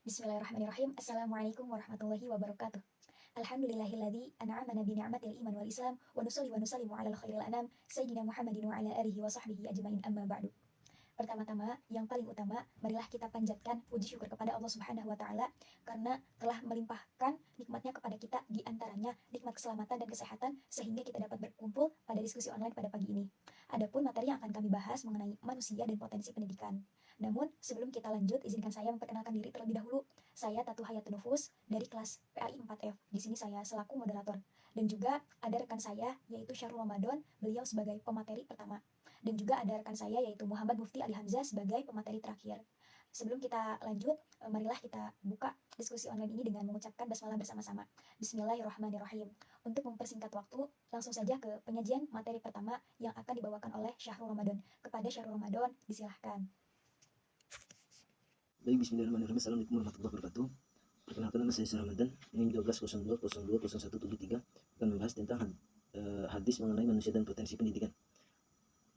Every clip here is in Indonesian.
Bismillahirrahmanirrahim. Assalamualaikum warahmatullahi wabarakatuh. Alhamdulillahilladzi an'amana bi ni'matil iman wal islam wa nusalli wa nusallimu ala khairil anam sayyidina Muhammadin wa ala alihi wa sahbihi ajmain amma ba'du. Pertama-tama, yang paling utama, marilah kita panjatkan puji syukur kepada Allah Subhanahu wa taala karena telah melimpahkan nikmatnya kepada kita, di antaranya nikmat keselamatan dan kesehatan sehingga kita dapat berkumpul pada diskusi online pada pagi ini. Adapun materi yang akan kami bahas mengenai manusia dan potensi pendidikan. Namun, sebelum kita lanjut, izinkan saya memperkenalkan diri terlebih dahulu. Saya Tatu Hayatun Nufus dari kelas PAI 4F. Di sini saya selaku moderator. Dan juga ada rekan saya yaitu Syahrul Ramadan, beliau sebagai pemateri pertama. Dan juga ada rekan saya yaitu Muhammad Mufti Ali Hamzah sebagai pemateri terakhir. Sebelum kita lanjut, marilah kita buka diskusi online ini dengan mengucapkan basmalah bersama-sama. Bismillahirrahmanirrahim. Untuk mempersingkat waktu, langsung saja ke penyajian materi pertama yang akan dibawakan oleh Syahrul Ramadan. Kepada Syahrul Ramadan, disilahkan. Baik, bismillahirrahmanirrahim. Assalamualaikum warahmatullahi wabarakatuh. Perkenalkan, nama saya Syarul Ramadan. Ini 12.02.02.0173 akan membahas tentang hadis mengenai manusia dan potensi pendidikan.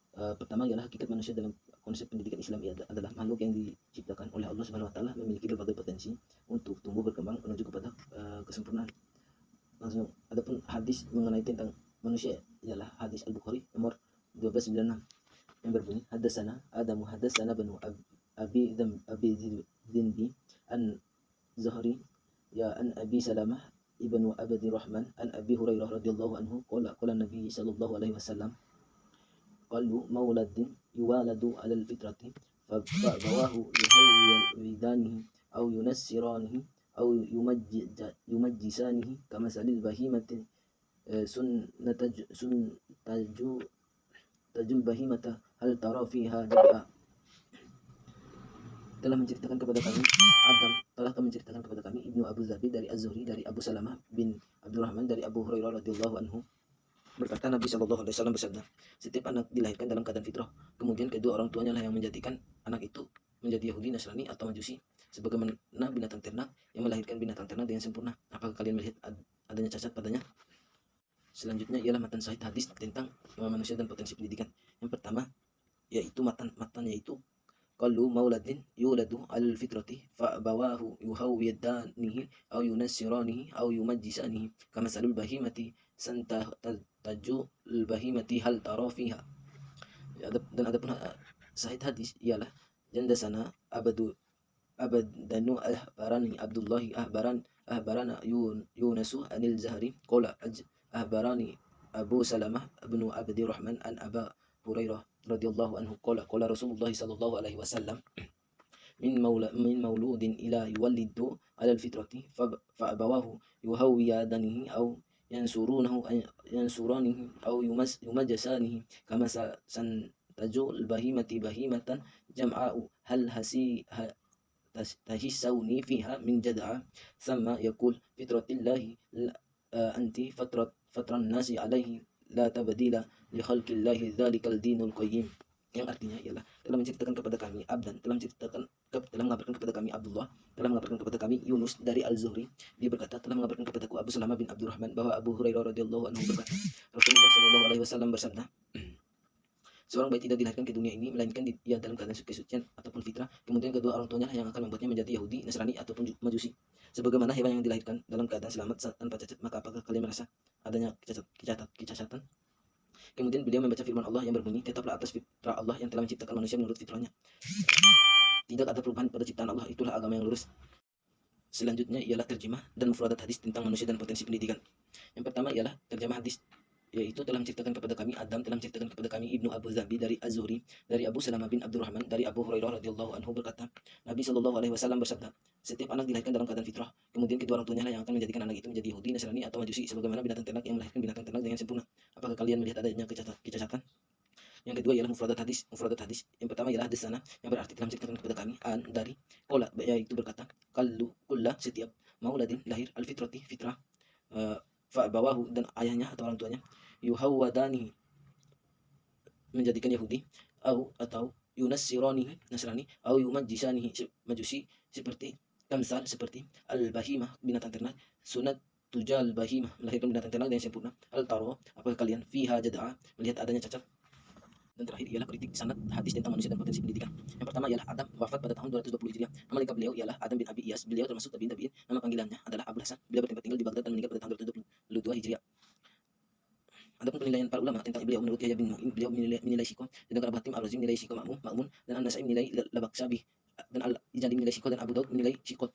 Pertama ialah hakikat manusia dalam konsep pendidikan Islam adalah makhluk yang diciptakan oleh Allah Subhanahu wa taala, memiliki berbagai potensi untuk tumbuh berkembang menuju kepada kesempurnaan. Langsung, adapun hadis mengenai tentang manusia ialah hadis Al-Bukhari nomor 1296 yang berbunyi, Hadatsana Adamu hadatsana banu Abi Dhindi an Zuhri ya an Abi Salamah ibnu Abdi Rahman an Abi Hurairah radhiyallahu anhu qala Nabi sallallahu alaihi wasallam qalu mauladin yuwaladu alal fitrati fabawahu yuhawwidanihi aw yunassiranihi aw yumajjisanihi kama salil bahimati tajul bahimata hal tara fiha jab'a. Telah menceritakan kepada kami Ibnu Abu Zabi dari Az-Zuhri dari Abu Salamah bin Abdurrahman dari Abu Hurairah radhiyallahu anhu berkata, Nabi sallallahu alaihi wasallam bersabda, setiap anak dilahirkan dalam keadaan fitrah, kemudian kedua orang tuanya lah yang menjadikan anak itu menjadi Yahudi, Nasrani atau Majusi, sebagaimana binatang ternak yang melahirkan binatang ternak dengan sempurna. Apakah kalian melihat adanya cacat padanya? Selanjutnya ialah matan sahih hadis tentang manusia dan potensi pendidikan. Yang pertama yaitu matan yaitu qalu mauladin yuladu alal fitrati fa abawahu yuhawwidanihi aw yunassiranihi aw yumajjisanihi kama salul bahimati tajul bahimati hal tara fiha. Dan adapun sahih hadis ialah jandasana abadanu ahbarani Abdullahi ahbarana Yunasu anil Zahri qala ahbarani Abu Salamah ibnu Abdi Rahman an Aba Hurairah radhiyallahu anhu qala Rasulullah sallallahu alaihi wasallam min mauludin ila yuwallidu ala alfitrati fa abawahu yuhawwiyadanihi aw yansuranihi aw yumajjasanihi kama tajul bahimati bahimatan jam'a'u hal tahissauni fiha min jad'a thumma yaqul fitratillahi anti fatran nasi alaihi la tabdila li khalqillahi dzalikal dinul qayyim. Yang artinya ialah telah menceritakan kepada kami telah mengabarkan kepada kami Abdullah, telah mengabarkan kepada kami Yunus dari Al-Zuhri. Dia berkata, telah mengabarkan kepadaku Abu Salamah bin Abdurrahman bahwa Abu Hurairah radhiyallahu anhu berkata, Rasulullah sallallahu alaihi wasallam bersabda, seorang bayi tidak dilahirkan ke dunia ini melainkan ia dalam keadaan kesucian ataupun fitrah, kemudian kedua orang tuanya yang akan membuatnya menjadi Yahudi, Nasrani ataupun Majusi. Sebagaimana hewan yang dilahirkan dalam keadaan selamat tanpa cacat, maka apakah kalian merasa adanya kecacatan? Kemudian beliau membaca firman Allah yang berbunyi, tetaplah atas fitrah Allah yang telah menciptakan manusia menurut fitrahnya. Tidak ada perubahan pada ciptaan Allah, itulah agama yang lurus. Selanjutnya ialah terjemah dan mufradat hadis tentang manusia dan potensi pendidikan. Yang pertama ialah terjemah hadis, yaitu telah menceritakan kepada kami telah menceritakan kepada kami Ibnu Abu Zabi dari Az-Zuhri dari Abu Salamah bin Abdurrahman dari Abu Hurairah radhiyallahu anhu berkata, Nabi sallallahu alaihi wasallam bersabda, setiap anak dilahirkan dalam keadaan fitrah, kemudian kedua orang tuanya lah yang akan menjadikan anak itu menjadi Yahudi, Nasrani atau Majusi, sebagaimana binatang ternak yang melahirkan binatang ternak dengan sempurna. Apakah kalian melihat adanya kecacatan? Yang kedua ialah mufradat hadis. Yang pertama ialah hadisana, yang berarti telah menceritakan kepada kami dari qala, yaitu berkata, kullu setiap mauladin lahir al-fitrati fitrah, fa bawahu dan ayahnya atau orang tuanya yuhawwadani menjadikan Yahudi, atau yunassirani Nasrani, atau yumajjisanihi Majusi, seperti kamsal seperti al-bahimah binatang ternak, sunat tujal bahimah melahirkan binatang ternak yang sempurna. Al taro, apakah kalian fiha jada'a melihat adanya cacat? Dan terakhir ialah kritik sanad hadis tentang manusia dan potensi pendidikan. Yang pertama ialah Adam, wafat pada tahun 220 Hijriah. Nama lengkap beliau ialah Adam bin Abi Iyas. Beliau termasuk tabi'in tabi'in. Nama panggilannya adalah Abul Hasan. Beliau bertempat tinggal di Baghdad dan meninggal pada tahun 222 Hijriah. Adapun penilaian para ulama tentang beliau, menurut Yahya bin Mu'in, beliau menilai Syikoh, sedangkan Abu Hatim Ar-Razi menilai Syikoh Ma'mun, dan An-Nasai menilai Labaksabi, dan Al-Ijali menilai Syikoh, dan Abu Daud menilai Syikoh.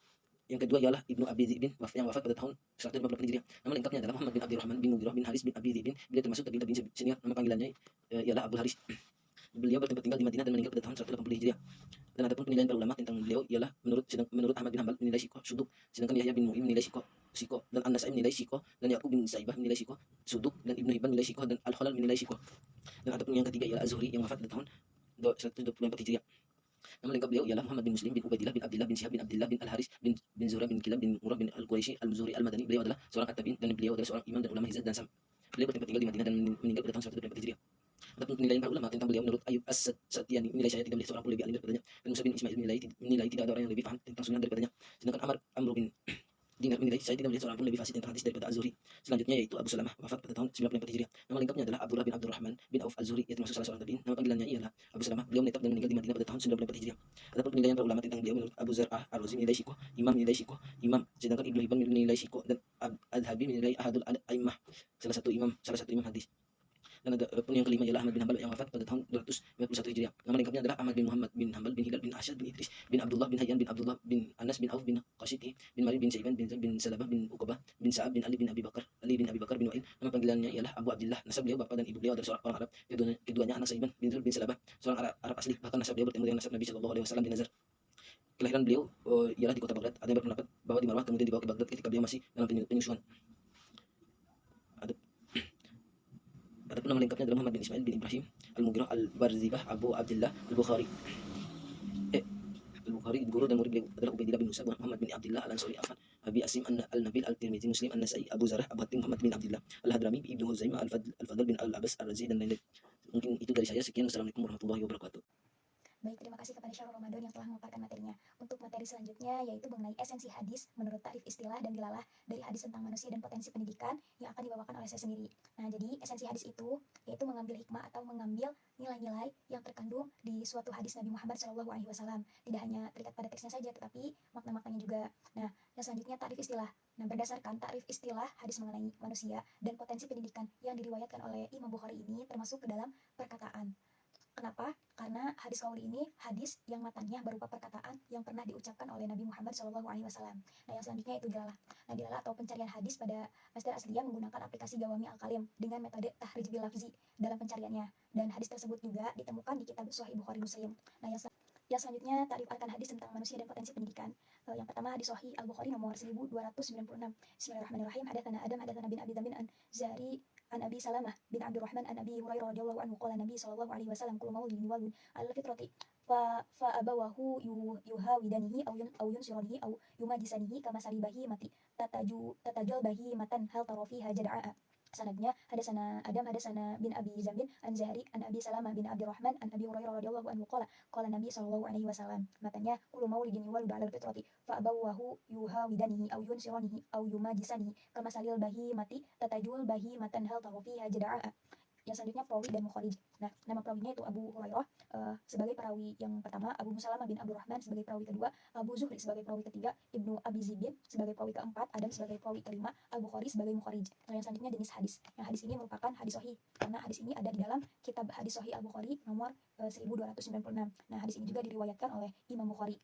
Yang kedua ialah Ibnu Abi Dzibin yang wafat pada tahun 158 Hijriah. Nama lengkapnya adalah Muhammad bin Abdurrahman bin Mughirah bin Haris bin Abi Dzibin. Beliau termasuk tabi'in senior. Nama panggilannya ialah Abu Haris. Beliau bertempat tinggal di Madinah dan meninggal pada tahun 180 Hijriah. Dan adapun penilaian para ulama tentang beliau ialah menurut Ahmad bin Hanbal menilai Syikoh suduk, sedangkan Yahya bin Mu'in menilai Syikoh, dan An-Nasai menilai Syikoh, dan Yaqub bin Saibah menilai Syikoh suduk, dan Ibnu Hibban menilai Syikoh, dan Al-Khalal menilai Syikoh. Dan adapun yang ketiga ialah Az-Zuhri yang wafat pada tahun 124 Hijriah. Nama lengkap beliau ialah Muhammad bin Muslim bin Ubaidillah bin Abdillah bin Syihab bin Abdillah bin Al-Haris bin Zuhra bin Kilab bin Murrah bin Al-Quraisy Al-Zuhri Al-Madani. Beliau adalah seorang at-tabi'in dan beliau adalah seorang imam dan ulama Hijaz dan Sam. Beliau bertempat tinggal di Madinah dan meninggal pada tahun 124 Hijriah. Adapun penilaian para ulama tentang beliau, menurut Ayub As-Satyani menilai saya tidak melihat seorang pun lebih alim daripadanya, dan Musa bin Ismail menilai tidak ada orang yang lebih paham tentang sunnah daripadanya, sedangkan Amr bin Dinar menilai saya tidak melihat seorang pun lebih fasih tentang hadis daripada Az-Zuhri. Selanjutnya yaitu Abu Salamah, wafat pada tahun 94 Hijriah. Nama lengkapnya adalah Abdullah bin Abdurrahman bin Auf Az-Zuhri, ia termasuk salah seorang tabi'in. Nama panggilannya ialah Abu Salamah. Beliau menetap dan meninggal di Madinah pada tahun 94 Hijriah. Adapun penilaian para ulama tentang beliau, menurut Abu Zar'ah Ar-Razi menilai Syikoh imam, sedangkan Ibnu Hibban menilai Syikoh, dan Adhabi menilai ahadul a'immah, salah satu imam hadis. Dan ada pun yang kelima ialah Ahmad bin Hanbal yang wafat pada tahun 251 Hijriah. Nama lengkapnya adalah Ahmad bin Muhammad bin Hanbal bin Hilal bin Asyad bin Idris bin Abdullah bin Hayyan bin Abdullah bin Anas bin Auf bin Qashiti bin Mari bin Saiban bin Zaid bin Salabah bin Uqbah bin Sa'ab bin Ali bin Abi Bakar bin Wa'il. Nama panggilannya ialah Abu Abdillah. Nasab beliau bapa dan ibu beliau adalah seorang orang Arab. Keduanya anak Saiban bin Zaid bin Salabah, seorang Arab asli. Bahkan nasab beliau bertemu dengan nasab Nabi Shallallahu Alaihi Wasallam di Nazar. Kelahiran beliau ialah di kota Baghdad. Ada yang berpendapat bahwa di Marwah, kemudian dibawa ke Baghdad ketika beliau masih dalam penyusuan. Adapun nama lengkapnya adalah Muhammad bin Ismail bin Ibrahim Al-Mughirah Al-Barzibah Abu Abdillah Al-Bukhari. Al-Bukhari guru dan murid beliau adalah Ubaidillah bin Musa, Muhammad bin Abdillah Al-Ansari, Abi Asim Al-Nabil Al-Tirmidzi, Muslim An-Nasai, Abu Zarah, Abu Hatim Muhammad bin Abdillah Al-Hadrami, Ibnu Huzaimah, Al-Fadl bin Al-Abbas Ar-Razi, dan lain-lain. Mungkin itu dari saya. Sekian, wassalamualaikum warahmatullahi wabarakatuh. Baik, terima kasih kepada Syahrul Ramadan yang telah memaparkan materinya. Untuk materi selanjutnya yaitu mengenai esensi hadis menurut ta'rif istilah dan dilalah dari hadis tentang manusia dan potensi pendidikan yang akan dibawakan oleh saya sendiri. Nah, jadi esensi hadis itu yaitu mengambil hikmah atau mengambil nilai-nilai yang terkandung di suatu hadis Nabi Muhammad SAW. Tidak hanya terikat pada teksnya saja, tetapi makna-maknanya juga. Nah, yang selanjutnya ta'rif istilah. Nah, berdasarkan ta'rif istilah hadis mengenai manusia dan potensi pendidikan yang diriwayatkan oleh Imam Bukhari ini termasuk ke dalam perkataan. Kenapa? Karena hadis qauli ini hadis yang matanya berupa perkataan yang pernah diucapkan oleh Nabi Muhammad SAW. Nah, yang selanjutnya itu dilalah. Nah, dilalah atau pencarian hadis pada masdar asliyah menggunakan aplikasi Gawami Al-Kalim dengan metode tahrij bil lafzi dalam pencariannya. Dan hadis tersebut juga ditemukan di kitab Sahih Bukhari Muslim. Nah, yang selanjutnya ta'rif arkan hadis tentang manusia dan potensi pendidikan. Yang pertama hadis Sahih Al-Bukhari nomor 1296. Bismillahirrahmanirrahim. Hadatsana Adam hadatsana bin Abi Dzamin an Zari an Abi Salamah bin Abdurrahman an Abi Hurairah radhiyallahu anhu qala Nabi sallallahu alaihi wasallam kullu mauludin yuladu ala fitrati fa abawahu yuhawidanihi aw yunsiranihi aw yumajisanihi kama salibahi mati tatajal bahi matan hal tarafiha jad'a. Sanadnya hadasana Adam hadasana bin Abi Zamin an Zahri an Abi Salamah bin Abdurrahman an Abi Hurairah radhiyallahu anhu qala Nabi sallallahu alaihi wasallam. Matanya kullu maulidin yuladu ala fitrati fa abawahu yuhawidanihi aw yunsiranihi aw yumajisanihi kama salil bahi mati tatajul bahi matan hal tarafiha jad'a. Yang selanjutnya perawi dan mukharij. Nah, nama perawinya itu Abu Hurairah sebagai perawi yang pertama, Abu Salamah bin Abdurrahman sebagai perawi kedua, Abu Zuhri sebagai perawi ketiga, Ibnu Abi Zibin sebagai perawi keempat, Adam sebagai perawi kelima, Al-Bukhari sebagai mukharij. Nah, yang selanjutnya jenis hadis. Yang hadis ini merupakan hadis sahih karena hadis ini ada di dalam kitab hadis sahih Al-Bukhari nomor 1296. Nah, hadis ini juga diriwayatkan oleh Imam Bukhari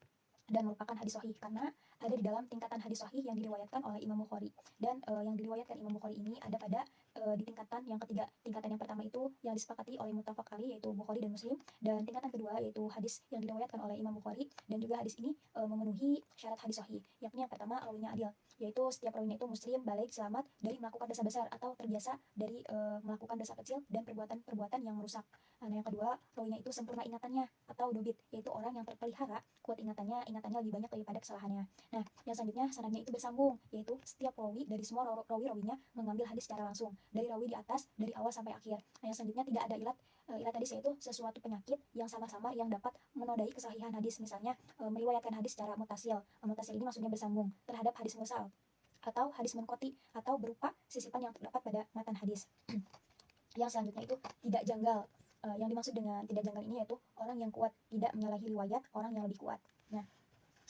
dan merupakan hadis sahih karena ada di dalam tingkatan hadis sahih yang diriwayatkan oleh Imam Bukhari. Dan yang diriwayatkan Imam Bukhari ini ada pada di tingkatan yang ketiga. Tingkatan yang pertama itu yang disepakati oleh muttafaq alaih yaitu Bukhari dan Muslim, dan tingkatan kedua yaitu hadis yang diriwayatkan oleh Imam Bukhari dan juga hadis ini memenuhi syarat hadis sahih, yakni yang pertama rawinya adil, yaitu setiap rawinya itu muslim, balik, selamat dari melakukan dosa besar atau terbiasa dari melakukan dosa kecil dan perbuatan-perbuatan yang merusak. Nah, yang kedua rawinya itu sempurna ingatannya atau dobit, yaitu orang yang terpelihara kuat ingatannya lebih banyak daripada kesalahannya. Nah, yang selanjutnya sanadnya itu bersambung, yaitu setiap rawi dari semua rawi-rawinya mengambil hadis secara langsung dari rawi di atas dari awal sampai akhir. Nah, yang selanjutnya tidak ada ilat hadis, yaitu sesuatu penyakit yang sama-sama yang dapat menodai kesahihan hadis. Misalnya meriwayatkan hadis secara mutasil. Mutasil ini maksudnya bersambung terhadap hadis mursal atau hadis munqati atau berupa sisipan yang terdapat pada matan hadis. Yang selanjutnya itu tidak janggal. Yang dimaksud dengan tidak janggal ini yaitu orang yang kuat tidak menyalahi riwayat orang yang lebih kuat. Nah,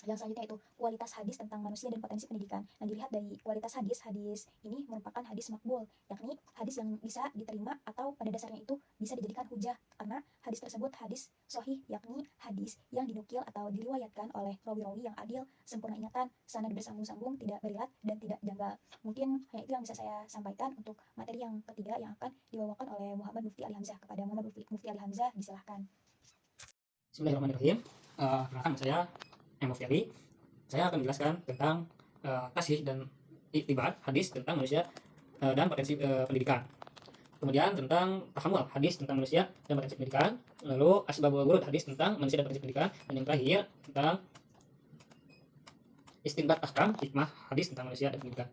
yang selanjutnya itu kualitas hadis tentang manusia dan potensi pendidikan. Nah, dilihat dari kualitas hadis, hadis ini merupakan hadis makbul, yakni hadis yang bisa diterima atau pada dasarnya itu bisa dijadikan hujah karena hadis tersebut hadis sahih, yakni hadis yang dinukil atau diriwayatkan oleh rawi-rawi yang adil, sempurna ingatan, sanad bersambung-sambung, tidak berilat dan tidak janggal. Mungkin hanya itu yang bisa saya sampaikan untuk materi yang ketiga yang akan dibawakan oleh Muhammad Mufti Ali Hamzah. Kepada Muhammad Mufti Ali Hamzah, disilahkan. Bismillahirrahmanirrahim. Perkenalkan saya Mufti Ali. Saya akan menjelaskan tentang tasih dan iktibar hadis tentang manusia dan potensi pendidikan. Kemudian tentang tahammul hadis tentang manusia dan potensi pendidikan. Lalu asbabul wurud hadis tentang manusia dan potensi pendidikan. Dan yang terakhir tentang istinbat ahkam hikmah hadis tentang manusia dan pendidikan.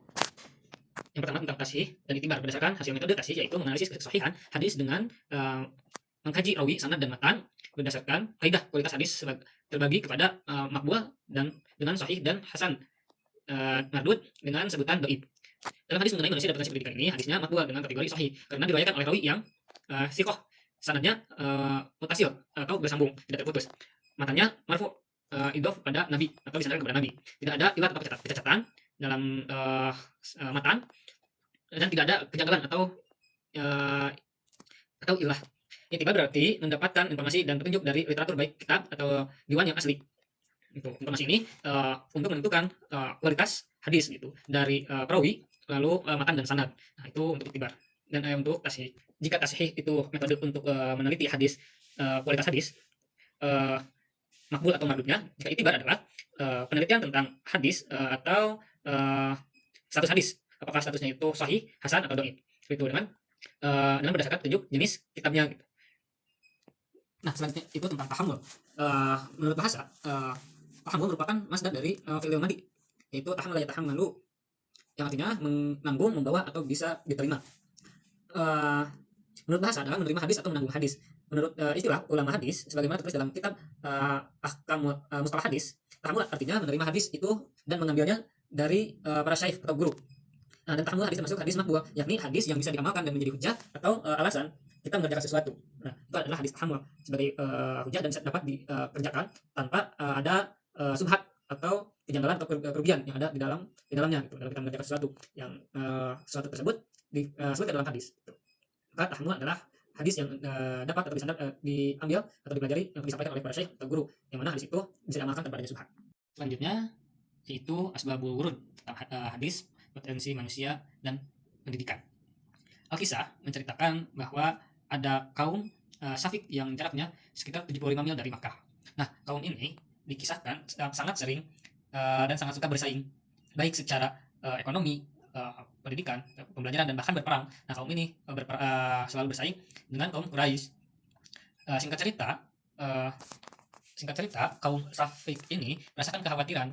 Yang pertama tentang tasih dan iktibar. Berdasarkan hasil metode tasih yaitu menganalisis kesahihan hadis dengan mengkaji rawi, sanad dan matan berdasarkan kaidah kualitas hadis terbagi kepada makbul dan dengan sahih dan hasan, mardud dengan sebutan dhaif. Dalam hadis mengenai manusia dan potensi pendidikan ini, hadisnya makbul dengan kategori sahih karena diriwayatkan oleh rawi yang thiqah, sanadnya mutasil atau bersambung, tidak terputus. Matanya marfu, idhof pada nabi atau disandarkan kepada nabi. Tidak ada ilat atau kecacatan dalam matan dan tidak ada kejanggalan atau ilah. Iktibar berarti mendapatkan informasi dan petunjuk dari literatur baik kitab atau diwan yang asli. Itu informasi ini untuk menentukan kualitas hadis gitu dari perawi, lalu matan dan sanad. Nah, itu untuk iktibar. Dan untuk tasih, jika tasih itu metode untuk meneliti hadis, kualitas hadis makbul atau mardudnya. Jika iktibar adalah penelitian tentang hadis atau status hadis, apakah statusnya itu sahih, hasan atau dhaif. Itu dengan berdasarkan petunjuk jenis kitabnya gitu. Nah, selanjutnya itu tentang tahammul. Menurut bahasa, tahammul merupakan masdar dari fi'il madi, yaitu tahammal yatahammalu, yang artinya menanggung, membawa atau bisa diterima. Menurut bahasa adalah menerima hadis atau menanggung hadis. Menurut istilah ulama hadis, sebagaimana tertulis dalam kitab ahkam mustalah hadis, tahammul artinya menerima hadis itu dan mengambilnya dari para syaikh atau guru. Nah, dan tahammul hadis termasuk hadis makbul, yakni hadis yang bisa diamalkan dan menjadi hujah atau alasan kita mengerjakan sesuatu. Nah, itu adalah hadis tahammul sebagai hujah dan dapat dikerjakan tanpa ada subhat atau kejanggalan atau kerugian yang ada di dalamnya gitu, dalam kita mengerjakan sesuatu yang sesuatu tersebut disebutkan dalam hadis. Gitu. Maka tahammul adalah hadis yang dapat atau diambil atau dipelajari yang disampaikan oleh para syekh atau guru, yang mana hadis itu bisa diamalkan tanpa adanya subhat. Selanjutnya yaitu asbabul wurud tentang hadis, potensi manusia dan pendidikan. Al-Kisah menceritakan bahwa ada kaum Safik yang jaraknya sekitar 75 mil dari Makkah. Nah, kaum ini dikisahkan sangat sering dan sangat suka bersaing, baik secara ekonomi, pendidikan, pembelajaran, dan bahkan berperang. Nah, kaum ini selalu bersaing dengan kaum Quraisy. Singkat cerita, kaum Safik ini merasakan kekhawatiran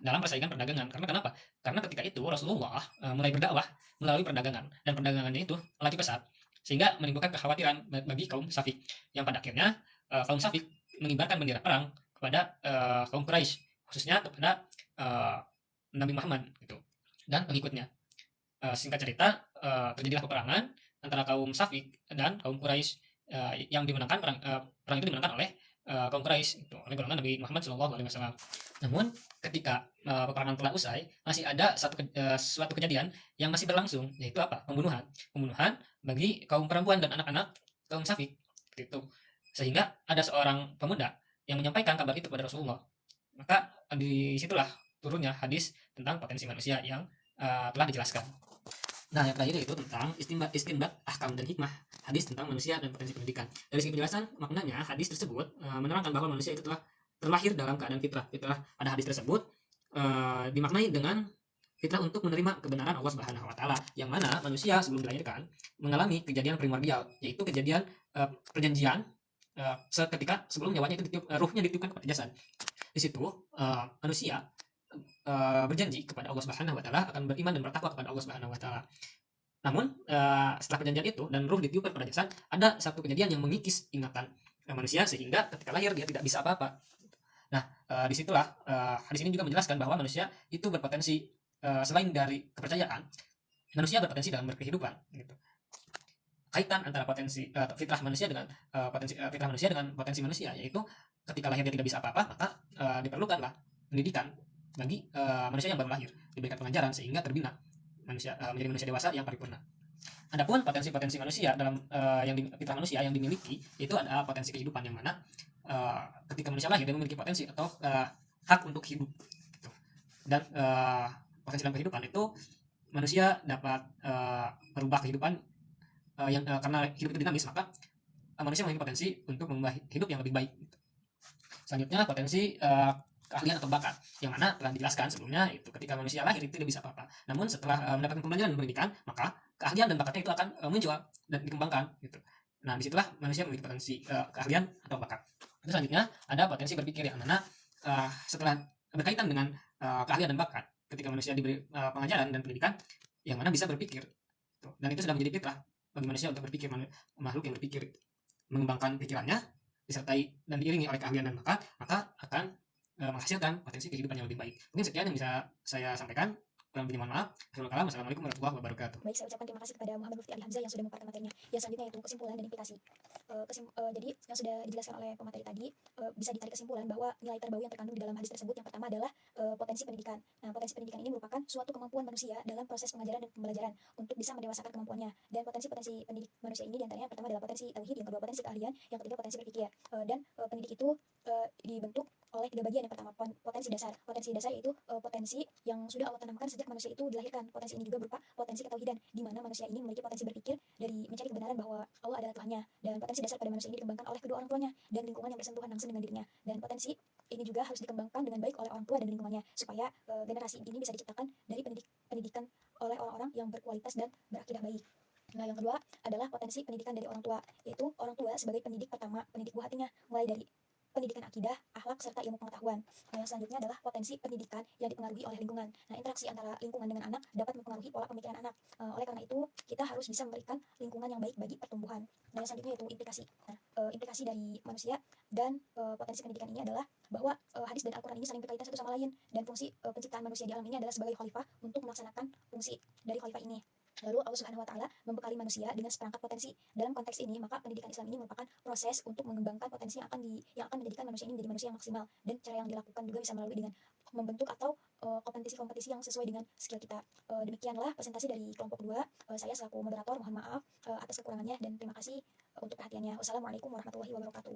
dalam persaingan perdagangan. Karena kenapa? Karena ketika itu Rasulullah mulai berdakwah melalui perdagangan, dan perdagangannya itu laju pesat, sehingga menimbulkan kekhawatiran bagi kaum Safik, yang pada akhirnya kaum Safik mengibarkan bendera perang kepada kaum Quraisy, khususnya kepada Nabi Muhammad gitu, dan pengikutnya. Singkat cerita, terjadilah peperangan antara kaum Safik dan kaum Quraisy, yang dimenangkan perang itu dimenangkan oleh kaum Quraisy, oleh golongan Nabi Muhammad SAW. Namun ketika peperangan telah usai, masih ada suatu kejadian yang masih berlangsung, yaitu apa? Pembunuhan bagi kaum perempuan dan anak-anak kaum Safik itu. Sehingga ada seorang pemuda yang menyampaikan kabar itu kepada Rasulullah. Maka disitulah turunnya hadis tentang potensi manusia yang telah dijelaskan. Nah, yang terakhir itu tentang istinbat ahkam dan hikmah hadis tentang manusia dan potensi pendidikan. Dari segi penjelasan maknanya, hadis tersebut menerangkan bahwa manusia itu telah terlahir dalam keadaan fitrah. Pada hadis tersebut dimaknai dengan fitrah untuk menerima kebenaran Allah Subhanahu wa taala, yang mana manusia sebelum dilahirkan mengalami kejadian primordial, yaitu kejadian perjanjian seketika sebelum nyawanya itu ruhnya ditiupkan kepada jasad. Di situ manusia berjanji kepada Allah Subhanahu wa taala akan beriman dan bertakwa kepada Allah Subhanahu wa taala. Namun setelah perjanjian itu dan ruh ditiupkan pada jasad, ada satu kejadian yang mengikis ingatan manusia sehingga ketika lahir dia tidak bisa apa-apa. Nah, disitulah hadis ini juga menjelaskan bahwa manusia itu berpotensi, selain dari kepercayaan, manusia berpotensi dalam berkehidupan gitu. kaitan antara potensi fitrah manusia dengan potensi manusia, yaitu ketika lahir dia tidak bisa apa-apa, maka diperlukanlah pendidikan bagi manusia yang baru lahir, diberikan pengajaran sehingga terbina manusia menjadi manusia dewasa yang paripurna. Adapun potensi-potensi manusia dalam fitrah manusia yang dimiliki itu adalah potensi kehidupan, yang mana ketika manusia lahir dia memiliki potensi atau hak untuk hidup gitu. Dan potensi dalam kehidupan itu manusia dapat merubah kehidupan karena hidup itu dinamis, maka manusia memiliki potensi untuk mengubah hidup yang lebih baik gitu. Selanjutnya potensi keahlian atau bakat, yang mana telah dijelaskan sebelumnya, itu ketika manusia lahir itu tidak bisa apa-apa, namun setelah mendapatkan pembelajaran dan pendidikan, maka keahlian dan bakatnya itu akan muncul dan dikembangkan gitu. Nah, disitulah manusia memiliki potensi keahlian atau bakat. Terus selanjutnya ada potensi berpikir, yang mana setelah berkaitan dengan keahlian dan bakat, ketika manusia diberi pengajaran dan pendidikan, yang mana bisa berpikir gitu. Dan itu sudah menjadi fitrah bagi manusia untuk berpikir, makhluk yang berpikir, mengembangkan pikirannya disertai dan diiringi oleh keahlian dan bakat, maka akan menghasilkan potensi kehidupan yang lebih baik. Mungkin sekian yang bisa saya sampaikan. Kurang lebihnya mohon maaf. Assalamualaikum warahmatullahi wabarakatuh. Baik, saya ucapkan terima kasih kepada Muhammad Mufti Ali Hamzah yang sudah memaparkan materinya. Yang selanjutnya yaitu kesimpulan dan implikasi. Jadi yang sudah dijelaskan oleh pemateri tadi, bisa ditarik kesimpulan bahwa nilai terbaik yang terkandung di dalam hadis tersebut yang pertama adalah potensi pendidikan. Nah, potensi pendidikan ini merupakan suatu kemampuan manusia dalam proses pengajaran dan pembelajaran untuk bisa mendewasakan kemampuannya. Dan potensi-potensi pendidik manusia ini diantaranya yang pertama adalah potensi tauhid, yang kedua potensi keahlian, yang ketiga potensi berpikir. Dan pendidik itu dibentuk oleh tiga bagian. Yang pertama potensi dasar. Potensi dasar yaitu potensi yang sudah Allah tanamkan sejak manusia itu dilahirkan. Potensi ini juga berupa potensi ketauhidan, di mana manusia ini memiliki potensi berpikir dari mencari kebenaran bahwa Allah adalah Tuhannya. Dan potensi dasar pada manusia ini dikembangkan oleh kedua orang tuanya dan lingkungan yang bersentuhan langsung dengan dirinya. Dan potensi ini juga harus dikembangkan dengan baik oleh orang tua dan lingkungannya, supaya generasi ini bisa diciptakan dari pendidikan oleh orang-orang yang berkualitas dan berakidah baik. Nah, yang kedua adalah potensi pendidikan dari orang tua, yaitu orang tua sebagai pendidik pertama, pendidik buah hatinya, mulai dari pendidikan akidah, akhlak, serta ilmu pengetahuan. Nah, yang selanjutnya adalah potensi pendidikan yang dipengaruhi oleh lingkungan. Nah, interaksi antara lingkungan dengan anak dapat mempengaruhi pola pemikiran anak. Oleh karena itu, kita harus bisa memberikan lingkungan yang baik bagi pertumbuhan. Nah, yang selanjutnya yaitu implikasi. Nah, implikasi dari manusia dan potensi pendidikan ini adalah bahwa hadis dan Al-Quran ini saling berkaitan satu sama lain, dan fungsi penciptaan manusia di alam ini adalah sebagai khalifah untuk melaksanakan fungsi dari khalifah ini. Lalu Allah Subhanahu wa Ta'ala membekali manusia dengan seperangkat potensi. Dalam konteks ini, maka pendidikan Islam ini merupakan proses untuk mengembangkan potensi yang akan menjadikan manusia ini menjadi manusia yang maksimal. Dan cara yang dilakukan juga bisa melalui dengan membentuk atau kompetisi-kompetisi yang sesuai dengan skill kita. Demikianlah presentasi dari kelompok 2. Saya selaku moderator mohon maaf atas kekurangannya, dan terima kasih untuk perhatiannya. Wassalamualaikum warahmatullahi wabarakatuh.